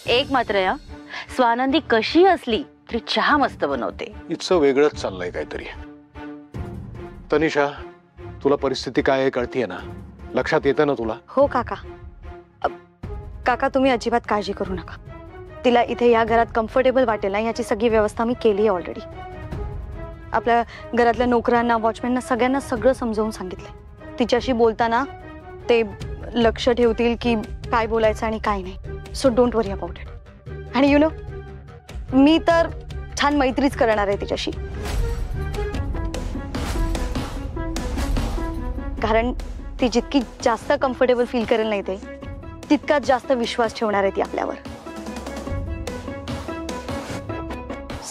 एक मात्र आहे, स्वानंदी कशी असली तरी चहा मस्त बनवते. इतकं वेगळंच चाललंय काहीतरी. तनिषा, तुला परिस्थिती काय आहे कळतीये ना? लक्षात येतं ना तुला? हो काका. काका तुम्ही अजिबात काळजी करू नका. तिला इथे या घरात कम्फर्टेबल वाटेल ना याची सगळी व्यवस्था मी केली आहे ऑलरेडी. आपल्या घरातल्या नोकरांना, वॉचमॅनना सगळ्यांना सगळं समजावून सांगितलंय. तिच्याशी बोलताना ते लक्ष ठेवतील की काय बोलायचं आणि काय नाही. So don't worry about it. आणि यु नो, मी तर छान मैत्रीच करणार आहे तिच्याशी, कारण ती जितकी जास्त कम्फर्टेबल फील करेल नाही ते तितकाच जास्त विश्वास ठेवणार आहे ती आपल्यावर.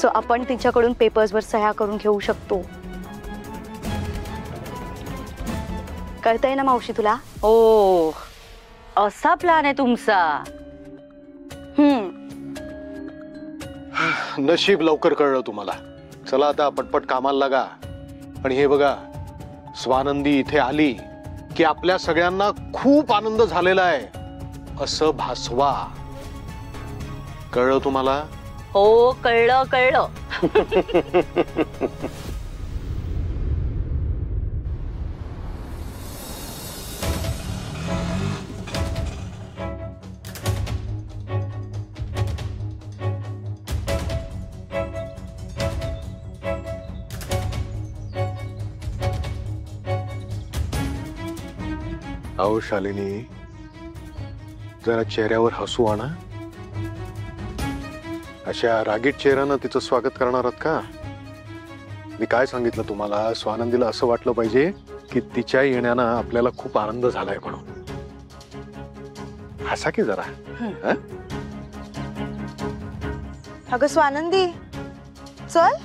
सो आपण तिच्याकडून पेपर्सवर सह्या करून घेऊ शकतो. कळतंय ना मावशी तुला? ओ, असा प्लॅन आहे तुमचा? नशीब लवकर कळलं तुम्हाला. चला आता पटपट कामाला लागा. आणि हे बघा, स्वानंदी इथे आली की आपल्या सगळ्यांना खूप आनंद झालेला आहे असं भासवा. कळलं तुम्हाला? हो, कळलं कळलं. अहो शालिनी, जरा चेहऱ्यावर हसू आणा. अशा रागीट चेहऱ्यानं तिचं स्वागत करणार आहात का? मी काय सांगितलं तुम्हाला? स्वानंदीला असं वाटलं पाहिजे की तिच्या येण्यानं आपल्याला खूप आनंद झालाय म्हणून. हसा की जरा. अगं स्वानंदी, चल.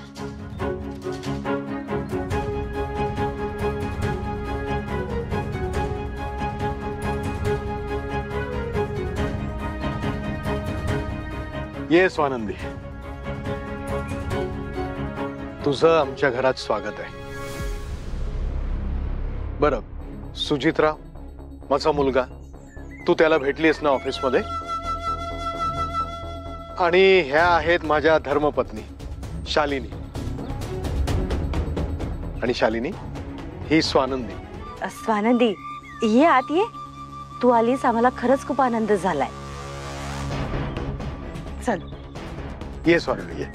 ये स्वानंदी, तुझं आमच्या घरात स्वागत आहे. बरं सुचित्रा, माझा मुलगा, तू त्याला भेटलीस ना ऑफिसमध्ये? आणि ह्या आहेत माझ्या धर्मपत्नी शालिनी. आणि शालिनी, ही स्वानंदी. स्वानंदी, ये आत ये. तू आलीस, आम्हाला खरंच खूप आनंद झालाय. चल ये स्वानंदी, ये.